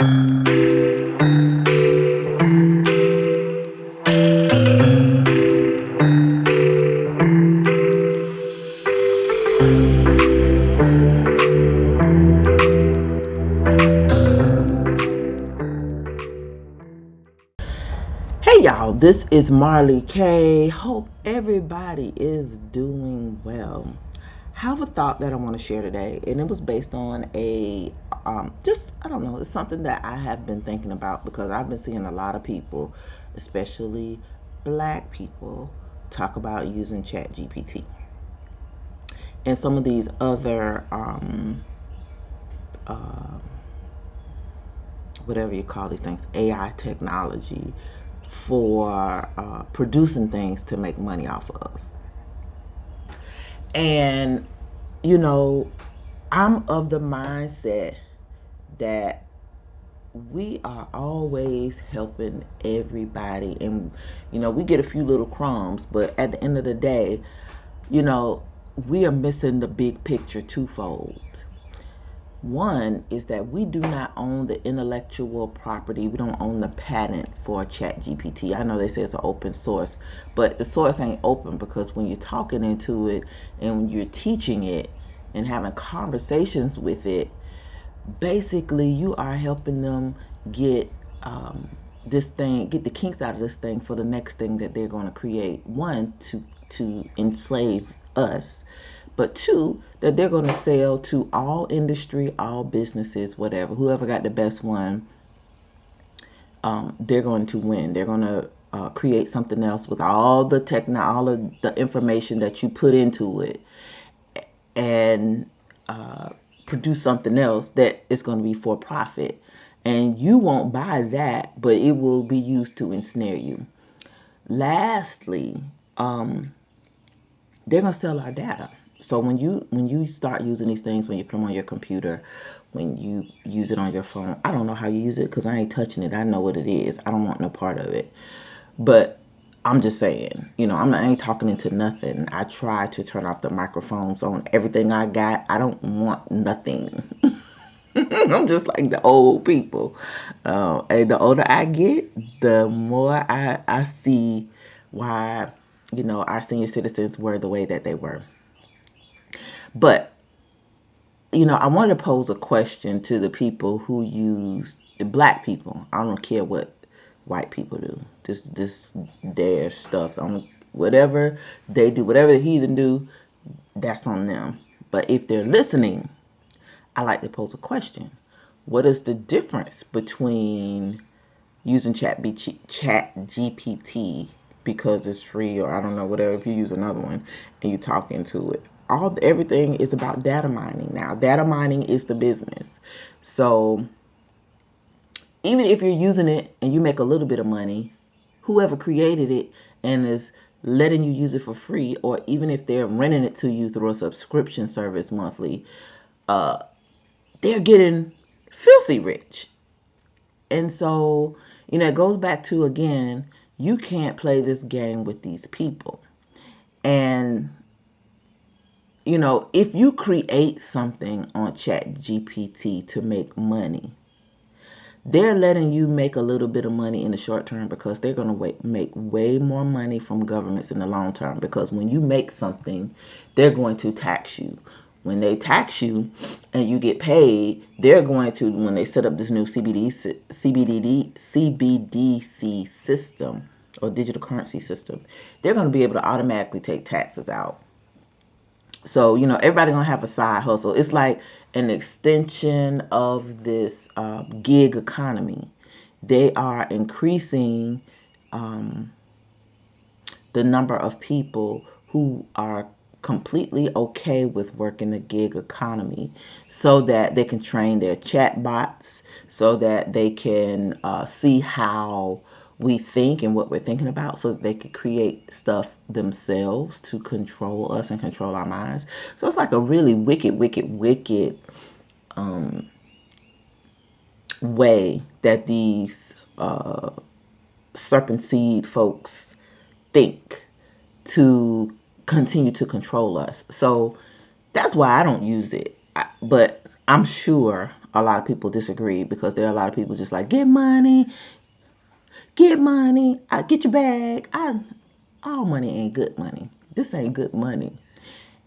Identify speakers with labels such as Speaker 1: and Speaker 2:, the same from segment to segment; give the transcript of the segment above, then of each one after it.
Speaker 1: Hey y'all, this is Marley K. Hope everybody is doing well. I have a thought that I want to share today, and it was based on I don't know, it's something that I have been thinking about because I've been seeing a lot of people, especially black people, talk about using ChatGPT and some of these other, uh, whatever you call these things, AI technology for producing things to make money off of. And, you know, I'm of the mindset that we are always helping everybody. And, we get a few little crumbs, but at the end of the day, you know, we are missing the big picture twofold. One is that we do not own the intellectual property. We don't own the patent for ChatGPT. I know they say it's an open source, but the source ain't open because when you're talking into it and when you're teaching it and having conversations with it, basically you are helping them get this thing, get the kinks out of this thing for the next thing that they're going to create. One, to enslave us, but two, that they're going to sell to all industry, all businesses, whatever. Whoever got the best one, they're going to win. They're going to create something else with all the all of the information that you put into it, and produce something else that is going to be for profit. And you won't buy that, but it will be used to ensnare you. Lastly, they're going to sell our data. So when you start using these things, when you put them on your computer, when you use it on your phone, I don't know how you use it because I ain't touching it. I know what it is. I don't want no part of it. But I'm just saying, I ain't talking into nothing. I try to turn off the microphones on everything I got. I don't want nothing. I'm just like the old people. And the older I get, the more I see why, our senior citizens were the way that they were. But, I wanted to pose a question to the people who use the black people. I don't care what white people do. This their stuff. Whatever they do, whatever the heathen do, that's on them. But if they're listening, I like to pose a question. What is the difference between using Chat GPT because it's free, or I don't know, whatever, if you use another one and you talk into it? Everything is about data mining now. Data mining is the business. So even if you're using it and you make a little bit of money, whoever created it and is letting you use it for free, or even if they're renting it to you through a subscription service monthly, they're getting filthy rich. And so, it goes back to, again, you can't play this game with these people. And, if you create something on ChatGPT to make money, they're letting you make a little bit of money in the short term because they're going to make way more money from governments in the long term. Because when you make something, they're going to tax you. When they tax you and you get paid, they're going to, when they set up this new CBDC system or digital currency system, they're going to be able to automatically take taxes out. So, everybody going to have a side hustle. It's like an extension of this gig economy. They are increasing the number of people who are completely okay with working the gig economy so that they can train their chat bots, so that they can see how we think and what we're thinking about, so that they could create stuff themselves to control us and control our minds. So it's like a really wicked way that these serpent seed folks think to continue to control us. So that's why I don't use it. But I'm sure a lot of people disagree, because there are a lot of people just like, get money, get your bag. All money ain't good money. This ain't good money.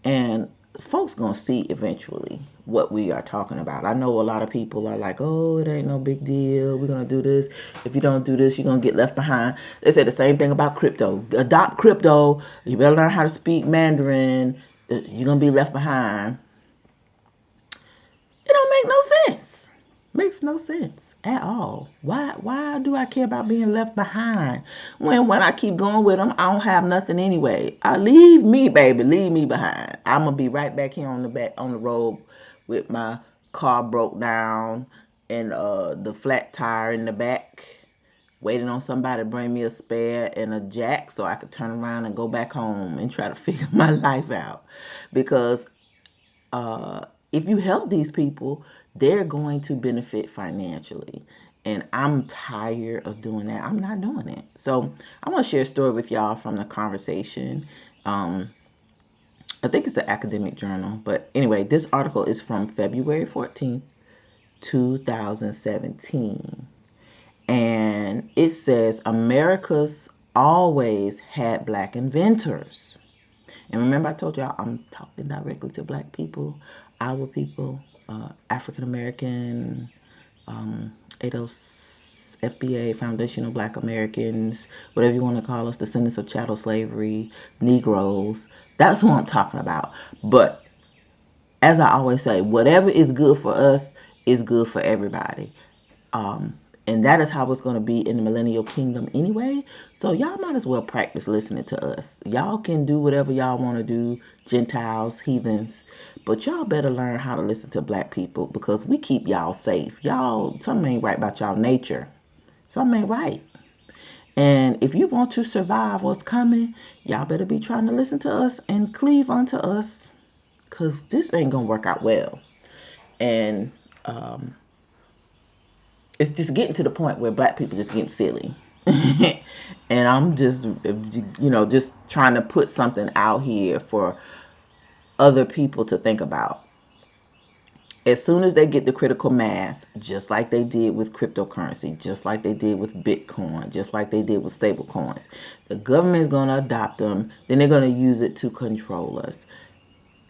Speaker 1: And folks gonna see eventually what we are talking about. I know a lot of people are like, oh, it ain't no big deal, we're gonna do this. If you don't do this, you're gonna get left behind. They say the same thing about crypto. Adopt crypto, you better learn how to speak Mandarin, you're gonna be left behind. It don't make no sense. Makes no sense at all. Why do I care about being left behind when I keep going with them, I don't have nothing anyway? Leave me, baby, leave me behind. I'm gonna be right back here on the road with my car broke down and the flat tire in the back, waiting on somebody to bring me a spare and a jack so I could turn around and go back home and try to figure my life out. Because if you help these people, they're going to benefit financially. And I'm tired of doing that. I'm not doing it. So I want to share a story with y'all from the conversation. I think it's an academic journal. But anyway, this article is from February 14th, 2017. And it says, America's always had black inventors. And remember, I told y'all I'm talking directly to black people, our people, African American, ADOS, FBA, Foundation of Black Americans, whatever you want to call us, descendants of chattel slavery, Negroes. That's who I'm talking about. But as I always say, whatever is good for us is good for everybody. And that is how it's going to be in the millennial kingdom anyway. So y'all might as well practice listening to us. Y'all can do whatever y'all want to do, Gentiles, heathens, but y'all better learn how to listen to black people, because we keep y'all safe. Y'all, something ain't right about y'all nature. Something ain't right. And if you want to survive what's coming, y'all better be trying to listen to us and cleave unto us, because this ain't going to work out well. And it's just getting to the point where black people just getting silly. And I'm just, just trying to put something out here for other people to think about. As soon as they get the critical mass, just like they did with cryptocurrency, just like they did with Bitcoin, just like they did with stable coins, the government is going to adopt them. Then they're going to use it to control us.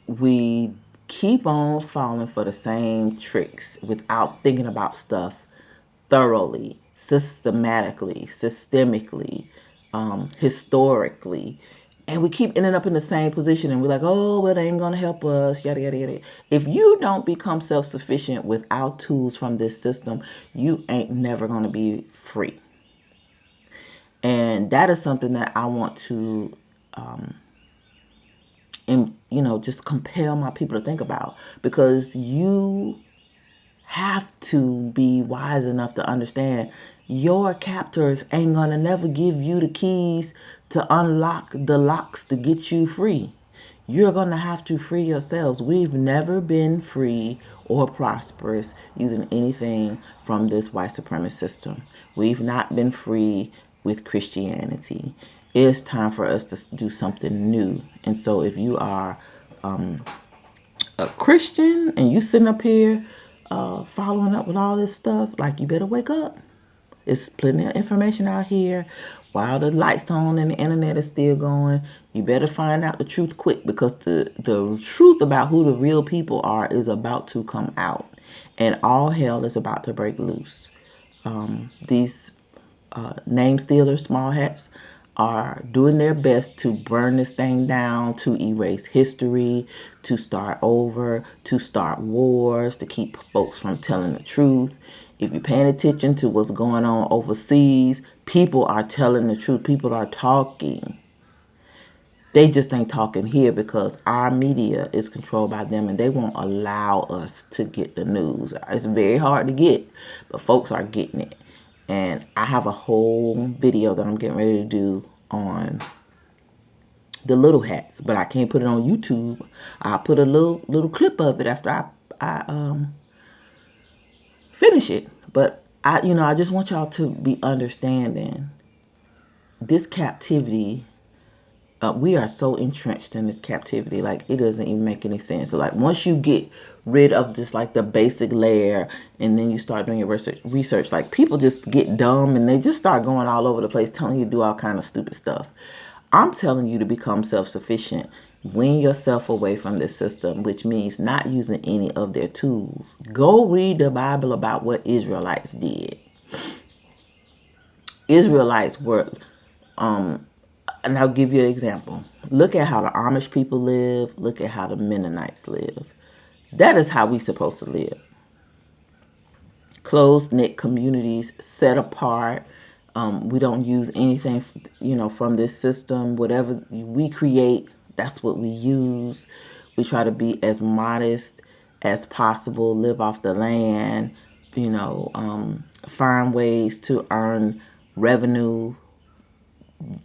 Speaker 1: We keep on falling for the same tricks without thinking about stuff thoroughly, systematically, systemically, historically. And we keep ending up in the same position, and we're like, oh, well, they ain't going to help us, yada, yada, yada. If you don't become self-sufficient without tools from this system, you ain't never going to be free. And that is something that I want to, just compel my people to think about, because you have to be wise enough to understand your captors ain't gonna never give you the keys to unlock the locks to get you free. You're gonna have to free yourselves. We've never been free or prosperous using anything from this white supremacist system. We've not been free with Christianity. It's time for us to do something new. And so if you are a Christian and you sitting up here following up with all this stuff, like, you better wake up. There's plenty of information out here. While the lights on and the internet is still going, you better find out the truth quick, because the truth about who the real people are is about to come out, and all hell is about to break loose. These name stealers, small hats, are doing their best to burn this thing down, to erase history, to start over, to start wars, to keep folks from telling the truth. If you're paying attention to what's going on overseas, people are telling the truth. People are talking. They just ain't talking here because our media is controlled by them, and they won't allow us to get the news. It's very hard to get, but folks are getting it. And I have a whole video that I'm getting ready to do on the little hats, but I can't put it on YouTube. I'll put a little clip of it after I finish it. But I just want y'all to be understanding this captivity we are so entrenched in this captivity, like it doesn't even make any sense. So like once you get rid of just like the basic layer and then you start doing your research, like people just get dumb and they just start going all over the place telling you to do all kind of stupid stuff. I'm telling you to become self-sufficient. Wean yourself away from this system, which means not using any of their tools. Go read the Bible about what Israelites did. Israelites were and I'll give you an example. Look at how the Amish people live. Look at how the Mennonites live. That is how we're supposed to live. Close-knit communities, set apart. We don't use anything, from this system. Whatever we create, that's what we use. We try to be as modest as possible, live off the land, find ways to earn revenue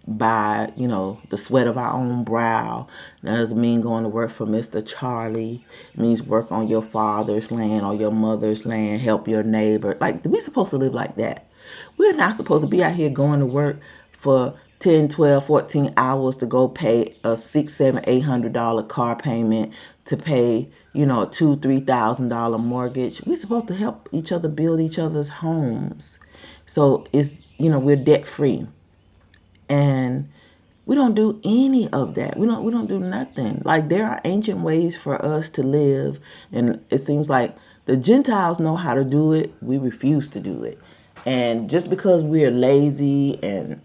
Speaker 1: by the sweat of our own brow. That doesn't mean going to work for Mr. Charlie. It means work on your father's land or your mother's land, help your neighbor. Like, we're supposed to live like that. We're not supposed to be out here going to work for 10, 12, 14 hours to go pay a $600, $700, $800 car payment, to pay a $2,000, $3,000 mortgage. We're supposed to help each other build each other's homes. So it's we're debt free. And we don't do any of that. We don't do nothing. Like, there are ancient ways for us to live, and it seems like the Gentiles know how to do it. We refuse to do it. And just because we're lazy and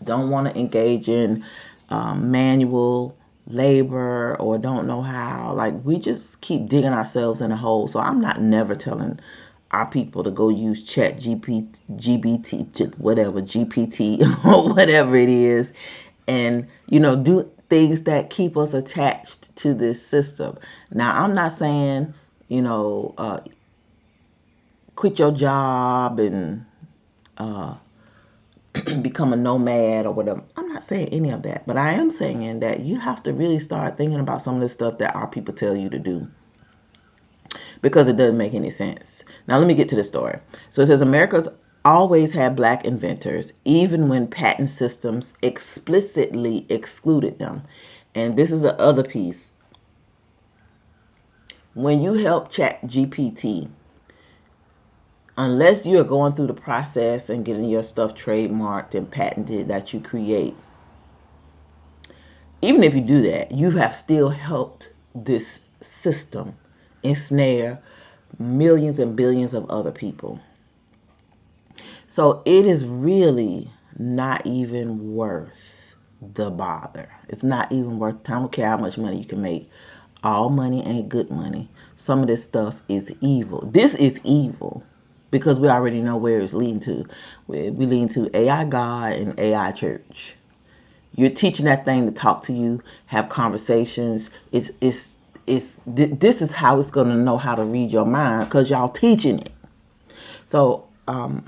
Speaker 1: don't want to engage in manual labor or don't know how, like, we just keep digging ourselves in a hole. So I'm not never telling our people to go use GPT, or whatever it is, and do things that keep us attached to this system. Now, I'm not saying quit your job and become a nomad or whatever. I'm not saying any of that, but I am saying that you have to really start thinking about some of the stuff that our people tell you to do, because it doesn't make any sense. Now, let me get to the story. So it says America's always had black inventors, even when patent systems explicitly excluded them. And this is the other piece. When you help ChatGPT, unless you're going through the process and getting your stuff trademarked and patented that you create, even if you do that, you have still helped this system ensnare millions and billions of other people. So it is really not even worth the bother. It's not even worth time. I don't care how much money you can make. All money ain't good money. Some of this stuff is evil. This is evil because we already know where it's leading to. We lean to AI God and AI church. You're teaching that thing to talk to you, have conversations. This is how it's going to know how to read your mind, because y'all teaching it. So, and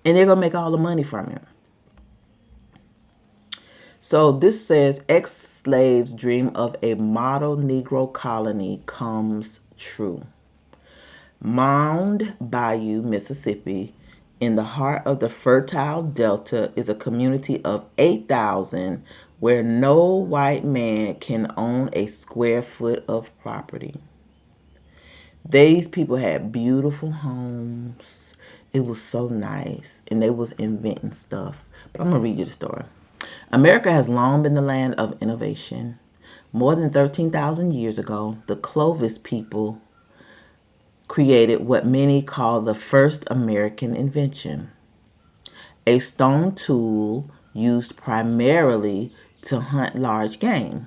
Speaker 1: they're going to make all the money from it. So this says ex-slaves dream of a model Negro colony comes true. Mound Bayou, Mississippi, in the heart of the Fertile Delta, is a community of 8,000 where no white man can own a square foot of property. These people had beautiful homes. It was so nice, and they was inventing stuff. But I'm going to read you the story. America has long been the land of innovation. More than 13,000 years ago, the Clovis people created what many call the first American invention, a stone tool used primarily to hunt large game.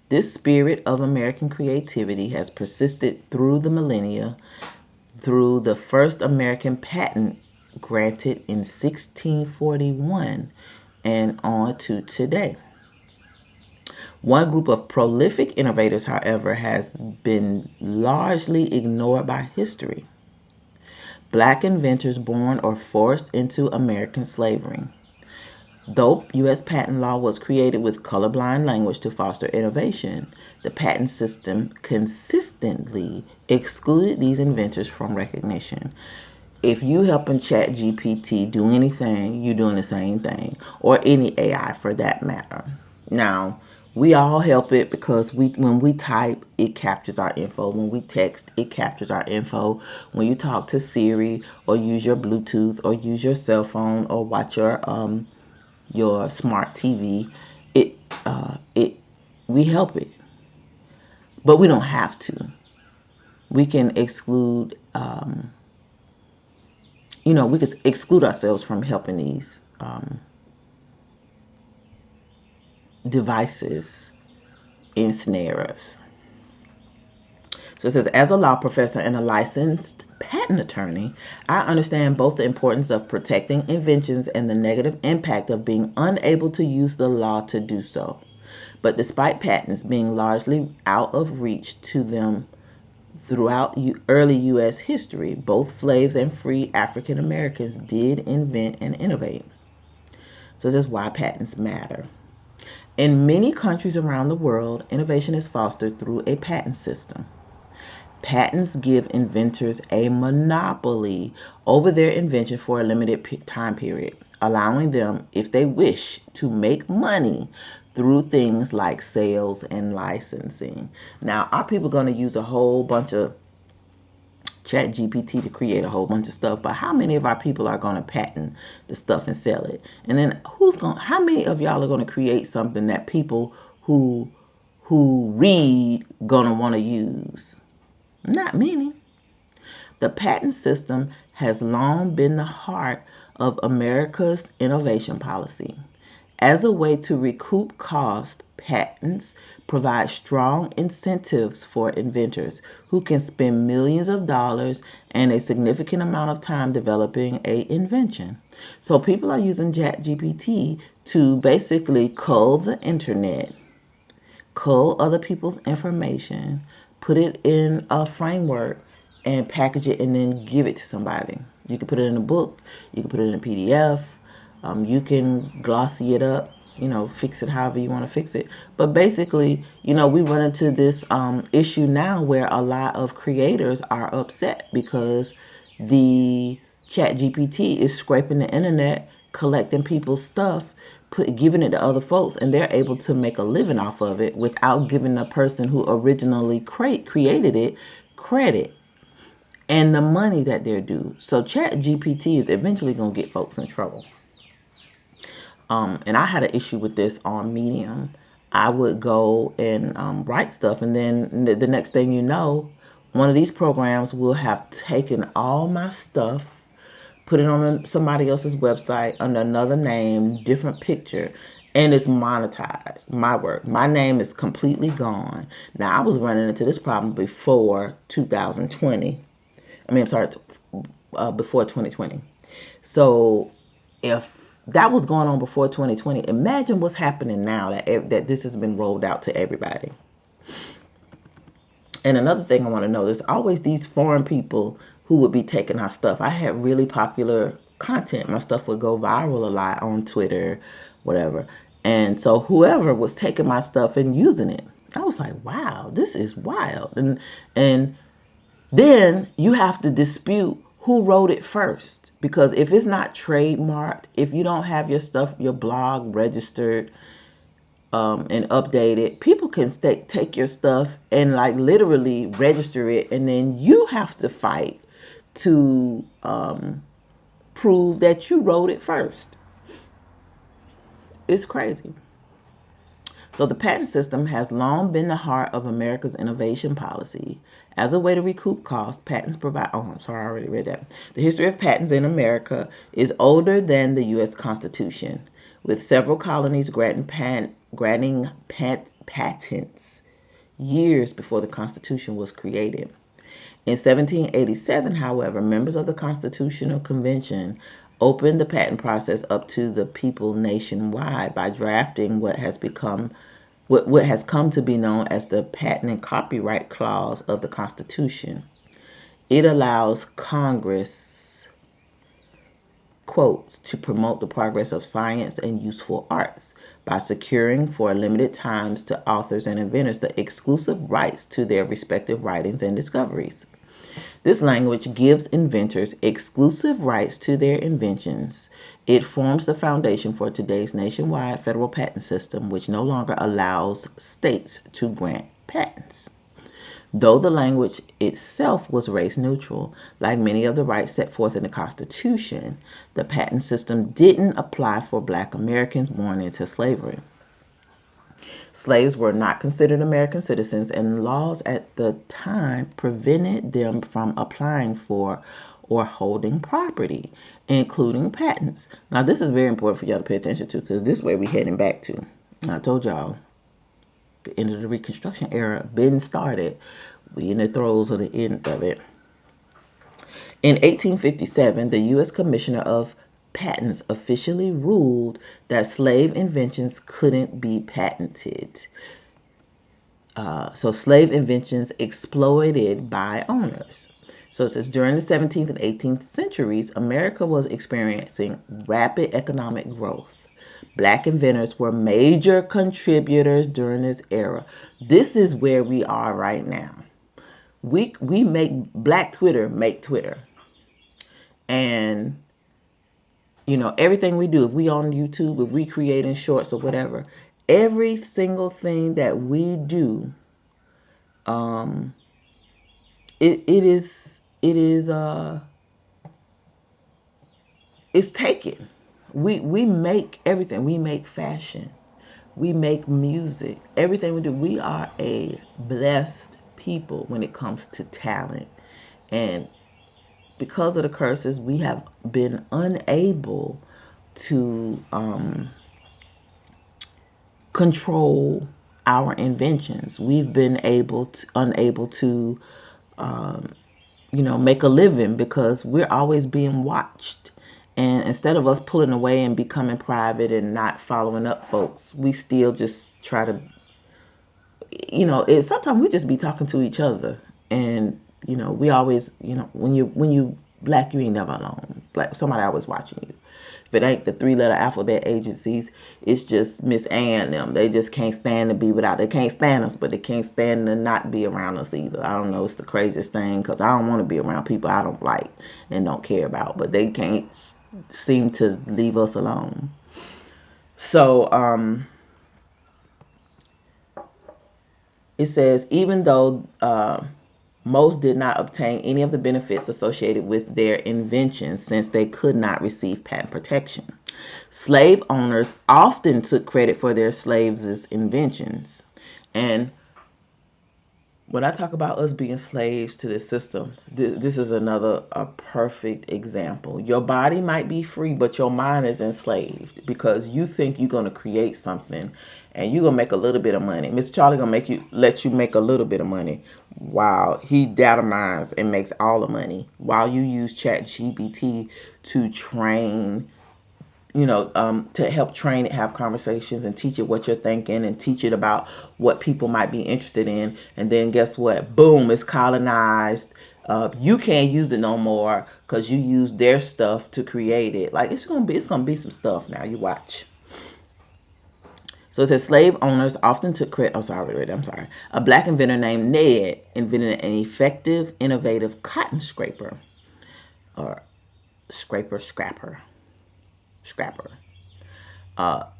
Speaker 1: This spirit of American creativity has persisted through the millennia, through the first American patent granted in 1641 and on to today. One group of prolific innovators, however, has been largely ignored by history. Black inventors born or forced into American slavery. Though U.S. patent law was created with colorblind language to foster innovation, the patent system consistently excluded these inventors from recognition. if you helping Chat GPT do anything, you're doing the same thing, or any AI for that matter. Now, we all help it because when we type, it captures our info. When we text, it captures our info. When you talk to Siri or use your Bluetooth or use your cell phone or watch your smart TV, it we help it, but we don't have to. We can exclude we could exclude ourselves from helping these devices ensnare us. So it says, as a law professor and a licensed patent attorney, I understand both the importance of protecting inventions and the negative impact of being unable to use the law to do so. But despite patents being largely out of reach to them throughout early U.S. history, both slaves and free African Americans did invent and innovate. So this is why patents matter. In many countries around the world, innovation is fostered through a patent system. Patents give inventors a monopoly over their invention for a limited time period, allowing them, if they wish, to make money through things like sales and licensing. Now, are people going to use a whole bunch of Chat GPT to create a whole bunch of stuff? But how many of our people are going to patent the stuff and sell it? And then how many of y'all are going to create something that people who read gonna want to use? Not many. The patent system has long been the heart of America's innovation policy. As a way to recoup cost, patents provide strong incentives for inventors who can spend millions of dollars and a significant amount of time developing an invention. So people are using ChatGPT to basically cull the internet, cull other people's information, put it in a framework, and package it and then give it to somebody. You can put it in a book, you can put it in a PDF, you can glossy it up, fix it however you want to fix it. But basically, we run into this issue now where a lot of creators are upset because the Chat GPT is scraping the internet, collecting people's stuff, giving it to other folks, and they're able to make a living off of it without giving the person who originally created it credit and the money that they're due. So Chat GPT is eventually going to get folks in trouble. And I had an issue with this on Medium. I would go and write stuff, and then the next thing you know, one of these programs will have taken all my stuff, put it on somebody else's website under another name, different picture, and it's monetized. My work, my name is completely gone. Now, I was running into this problem before 2020. Before 2020. So if that was going on before 2020, imagine what's happening now that this has been rolled out to everybody. And another thing I want to know, there's always these foreign people who would be taking our stuff. I had really popular content. My stuff would go viral a lot on Twitter, whatever. And so whoever was taking my stuff and using it, I was like, wow, this is wild. And then you have to dispute who wrote it first. Because if it's not trademarked, if you don't have your stuff, your blog registered and updated, people can take your stuff and literally register it, and then you have to fight to prove that you wrote it first. It's crazy. So the patent system has long been the heart of America's innovation policy. As a way to recoup costs, patents provide... Oh, I'm sorry, I already read that. The history of patents in America is older than the U.S. Constitution, with several colonies granting patents years before the Constitution was created. In 1787, however, members of the Constitutional Convention opened the patent process up to the people nationwide by drafting what has come to be known as the Patent and Copyright Clause of the Constitution. It allows Congress, quote, to promote the progress of science and useful arts by securing for limited times to authors and inventors the exclusive rights to their respective writings and discoveries. This language gives inventors exclusive rights to their inventions. It forms the foundation for today's nationwide federal patent system, which no longer allows states to grant patents. Though the language itself was race neutral, like many of the rights set forth in the Constitution, the patent system didn't apply for Black Americans born into slavery. Slaves were not considered American citizens, and laws at the time prevented them from applying for or holding property, including patents. Now, this is very important for y'all to pay attention to, because this is where we're heading back to. I told y'all, the end of the Reconstruction era been started. We in the throes of the end of it. In 1857, the U.S. Commissioner of Patents officially ruled that slave inventions couldn't be patented. So slave inventions exploited by owners. So it says during the 17th and 18th centuries, America was experiencing rapid economic growth. Black inventors were major contributors during this era. This is where we are right now. We make Black Twitter make Twitter. And you know, everything we do, if we on YouTube, if we creating shorts or whatever, every single thing that we do, it's taken. We make everything. We make fashion. We make music. Everything we do. We are a blessed people when it comes to talent. And because of the curses, we have been unable to control our inventions. We've been unable to, make a living because we're always being watched. And instead of us pulling away and becoming private and not following up folks, we still just try to, sometimes we just be talking to each other. And we always, when you Black, you ain't never alone. Black, somebody always watching you. If it ain't the 3-letter alphabet agencies, it's just Miss Ann and them. They just can't stand to be without. They can't stand us, but they can't stand to not be around us either. I don't know. It's the craziest thing because I don't want to be around people I don't like and don't care about, but they can't seem to leave us alone. So, it says, even though most did not obtain any of the benefits associated with their inventions since they could not receive patent protection. Slave owners often took credit for their slaves' inventions. And when I talk about us being slaves to this system, this is a perfect example. Your body might be free, but your mind is enslaved because you think you're going to create something and you're going to make a little bit of money. Mr. Charlie going to let you make a little bit of money while he data mines and makes all the money, while you use ChatGPT to train, to help train it, have conversations and teach it what you're thinking and teach it about what people might be interested in. And then guess what? Boom, it's colonized. You can't use it no more because you use their stuff to create it. Like it's gonna be some stuff now. You watch. So it says slave owners often took credit. I'm sorry. A Black inventor named Ned invented an effective, innovative cotton scraper or scraper.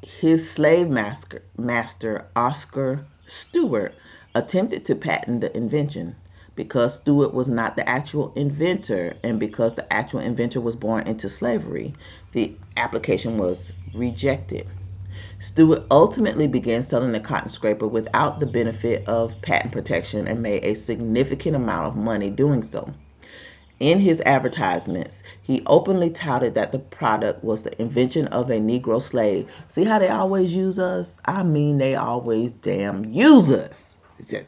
Speaker 1: His slave master Oscar Stewart attempted to patent the invention. Because Stewart was not the actual inventor and because the actual inventor was born into slavery, the application was rejected. Stewart ultimately began selling the cotton scraper without the benefit of patent protection and made a significant amount of money doing so. In his advertisements, he openly touted that the product was the invention of a Negro slave. See how they always use us? I mean, they always damn use us.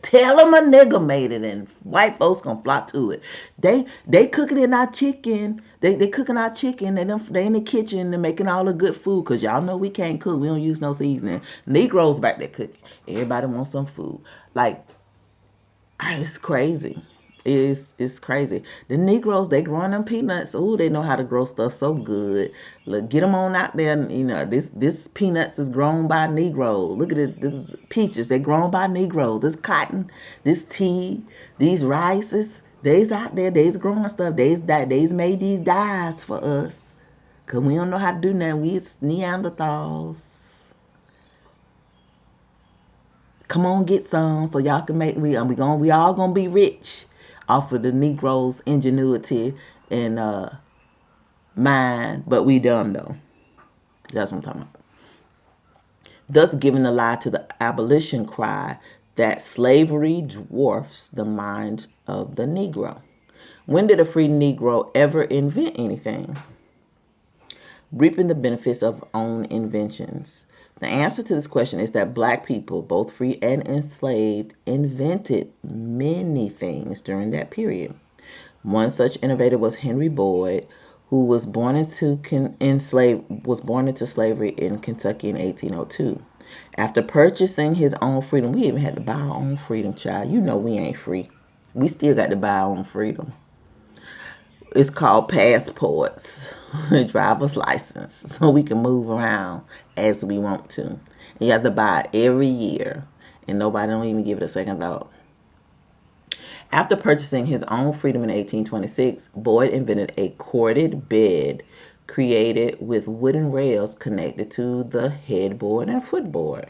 Speaker 1: Tell them a nigga made it and white folks gonna flock to it. They cooking in our chicken. They cooking our chicken. They in the kitchen and making all the good food because y'all know we can't cook. We don't use no seasoning. Negroes back there cooking. Everybody wants some food. Like, it's crazy. It's crazy. The Negroes, they growing them peanuts. Ooh, they know how to grow stuff so good. Look, get them on out there. This peanuts is grown by Negroes. Look at it. This peaches, they grown by Negroes. This cotton, this tea, these rices, They's out there, they's growing stuff, they's made these dyes for us. Cause we don't know how to do nothing. We Neanderthals. Come on, get some so y'all can make we all gonna be rich off of the Negroes' ingenuity and mind, but we dumb though. That's what I'm talking about. Thus giving a lie to the abolition cry that slavery dwarfs the mind of the Negro. When did a free Negro ever invent anything? Reaping the benefits of own inventions. The answer to this question is that black people, both free and enslaved, invented many things during that period. One such innovator was Henry Boyd, who was born into slavery in Kentucky in 1802. After purchasing his own freedom, we even had to buy our own freedom, child. You know we ain't free. We still got to buy our own freedom. It's called passports, driver's license, so we can move around as we want to. And you have to buy it every year, and nobody don't even give it a second thought. After purchasing his own freedom in 1826, Boyd invented a corded bed created with wooden rails connected to the headboard and footboard.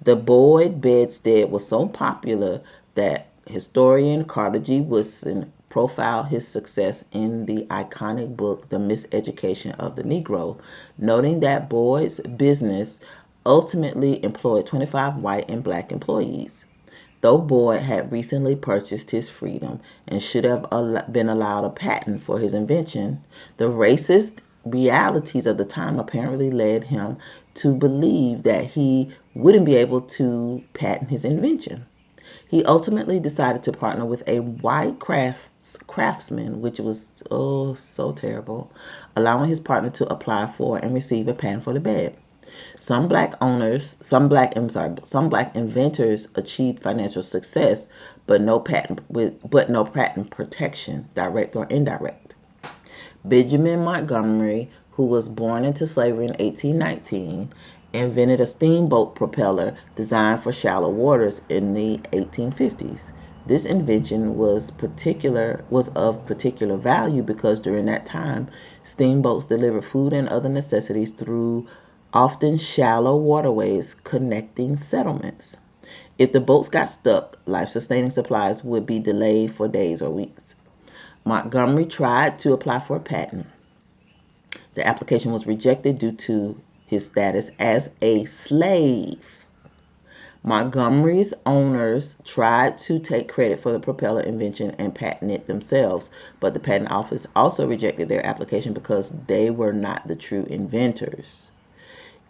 Speaker 1: The Boyd bedstead was so popular that historian Carter G. Woodson profiled his success in the iconic book The Miseducation of the Negro, noting that Boyd's business ultimately employed 25 white and black employees. Though Boyd had recently purchased his freedom and should have been allowed a patent for his invention, the racist realities of the time apparently led him to believe that he wouldn't be able to patent his invention. He ultimately decided to partner with a white craftsman, which was so terrible, allowing his partner to apply for and receive a patent for the bed. Some black inventors achieved financial success, but no patent protection, direct or indirect. Benjamin Montgomery, who was born into slavery in 1819, invented a steamboat propeller designed for shallow waters in the 1850s. This invention was of particular value because during that time, steamboats delivered food and other necessities through often shallow waterways connecting settlements. If the boats got stuck, life-sustaining supplies would be delayed for days or weeks. Montgomery tried to apply for a patent. The application was rejected due to his status as a slave. Montgomery's owners tried to take credit for the propeller invention and patent it themselves, but the patent office also rejected their application because they were not the true inventors.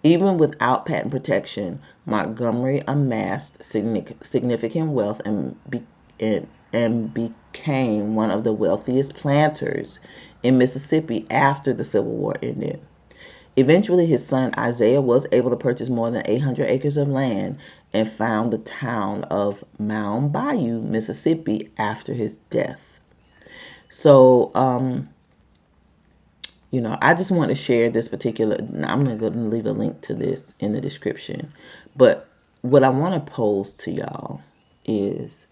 Speaker 1: Even without patent protection, Montgomery amassed significant wealth and became one of the wealthiest planters in Mississippi after the Civil War ended. Eventually, his son Isaiah was able to purchase more than 800 acres of land and found the town of Mound Bayou, Mississippi, after his death. So, I just want to share this particular, I'm going to leave a link to this in the description. But what I want to pose to y'all is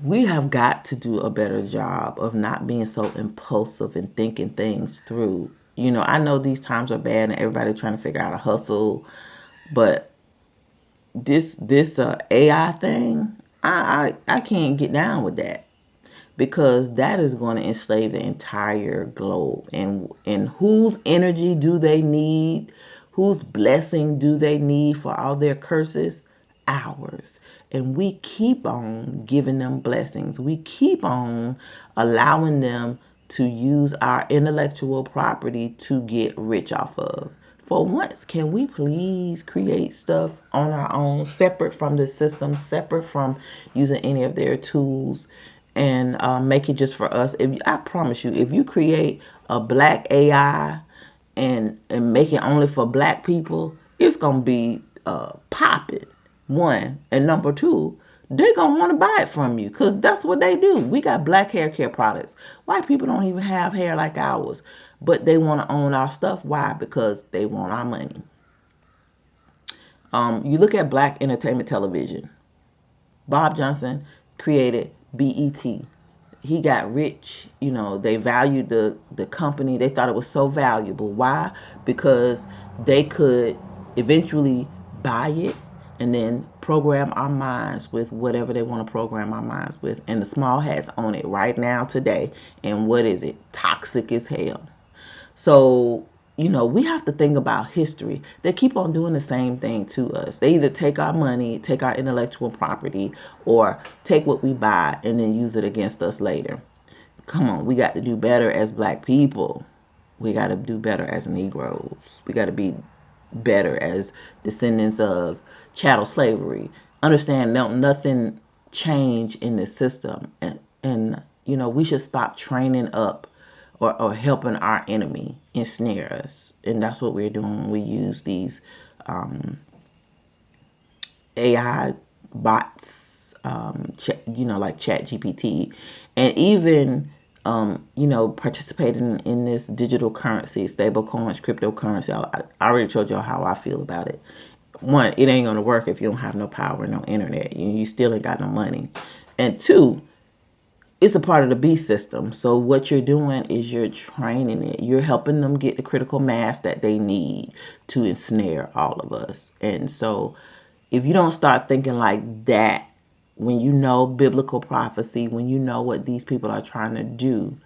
Speaker 1: we have got to do a better job of not being so impulsive and thinking things through. I know these times are bad and everybody's trying to figure out a hustle, but this AI thing, I can't get down with that, because that is going to enslave the entire globe. And whose energy do they need? Whose blessing do they need for all their curses? Ours. And we keep on giving them blessings. We keep on allowing them to use our intellectual property to get rich off of. For once, can we please create stuff on our own, separate from the system, separate from using any of their tools, and make it just for us? I promise you, if you create a black AI and make it only for black people, it's gonna be popping. One, and number two, they're gonna want to buy it from you, because that's what they do. We got black hair care products. White people don't even have hair like ours, but they want to own our stuff. Why? Because they want our money. You look at black entertainment television. Bob Johnson created BET. He got rich. You know, they valued the company. They thought it was so valuable. Why? Because they could eventually buy it and then program our minds with whatever they want to program our minds with. And the small hats own it right now today. And what is it? Toxic as hell. So, you know, we have to think about history. They keep on doing the same thing to us. They either take our money, take our intellectual property, or take what we buy and then use it against us later. Come on, we got to do better as black people. We got to do better as Negroes. We got to be better as descendants of chattel slavery. Understand, no, nothing change in the system. And you know, we should stop training up or helping our enemy ensnare us. And that's what we're doing when we use these AI bots, you know, like ChatGPT, and even, you know, participating in this digital currency, stable coins, cryptocurrency. I already told y'all how I feel about it. One, it ain't gonna work if you don't have no power, no internet. You still ain't got no money. And two, it's a part of the beast system. So what you're doing is you're training it. You're helping them get the critical mass that they need to ensnare all of us. And so if you don't start thinking like that, when you know biblical prophecy, when you know what these people are trying to do,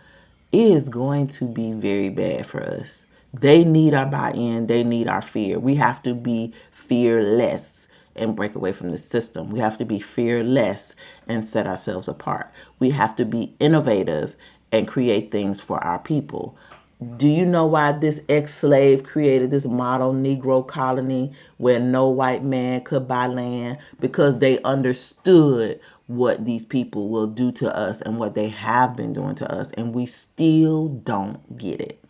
Speaker 1: it is going to be very bad for us. They need our buy-in. They need our fear. We have to be fearless and break away from the system. We have to be fearless and set ourselves apart. We have to be innovative and create things for our people. Do you know why this ex-slave created this model Negro colony where no white man could buy land? Because they understood what these people will do to us and what they have been doing to us, and we still don't get it.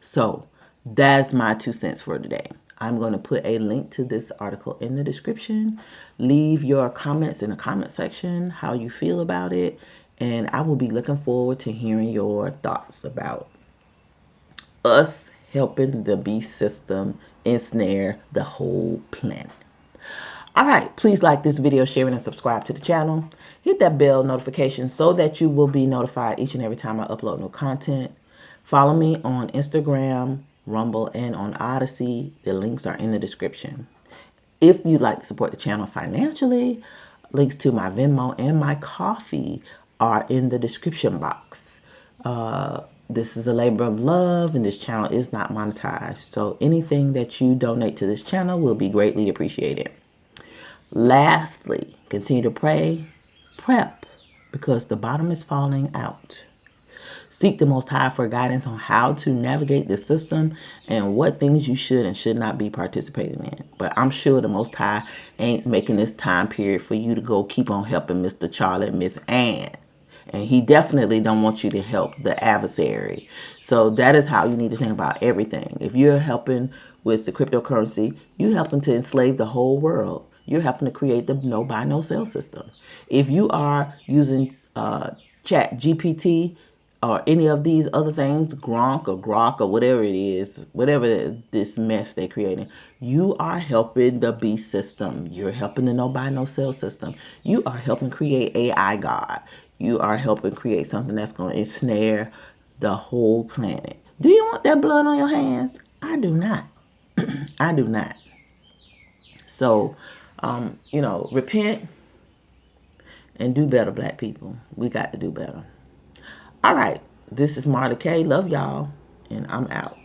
Speaker 1: So that's my 2 cents for today. I'm going to put a link to this article in the description. Leave your comments in the comment section, how you feel about it, and I will be looking forward to hearing your thoughts about us helping the beast system ensnare the whole planet. All right, please like this video, share it, and subscribe to the channel. Hit that bell notification so that you will be notified each and every time I upload new content. Follow me on Instagram, Rumble, and on Odyssey. The links are in the description. If you'd like to support the channel financially, links to my Venmo and my coffee are in the description box. This is a labor of love, and this channel is not monetized. So anything that you donate to this channel will be greatly appreciated. Lastly, continue to pray, prep, because the bottom is falling out. Seek the Most High for guidance on how to navigate the system and what things you should and should not be participating in. But I'm sure the Most High ain't making this time period for you to go keep on helping Mr. Charlie and Miss Ann. And he definitely don't want you to help the adversary. So that is how you need to think about everything. If you're helping with the cryptocurrency, you're helping to enslave the whole world. You're helping to create the no buy, no sell system. If you are using Chat GPT or any of these other things, Gronk or Grok or whatever it is, whatever this mess they're creating, you are helping the beast system. You're helping the no buy, no sell system. You are helping create AI God. You are helping create something that's going to ensnare the whole planet. Do you want that blood on your hands? I do not. I do not. So, you know, repent and do better, black people. We got to do better. All right. This is Marla K. Love y'all. And I'm out.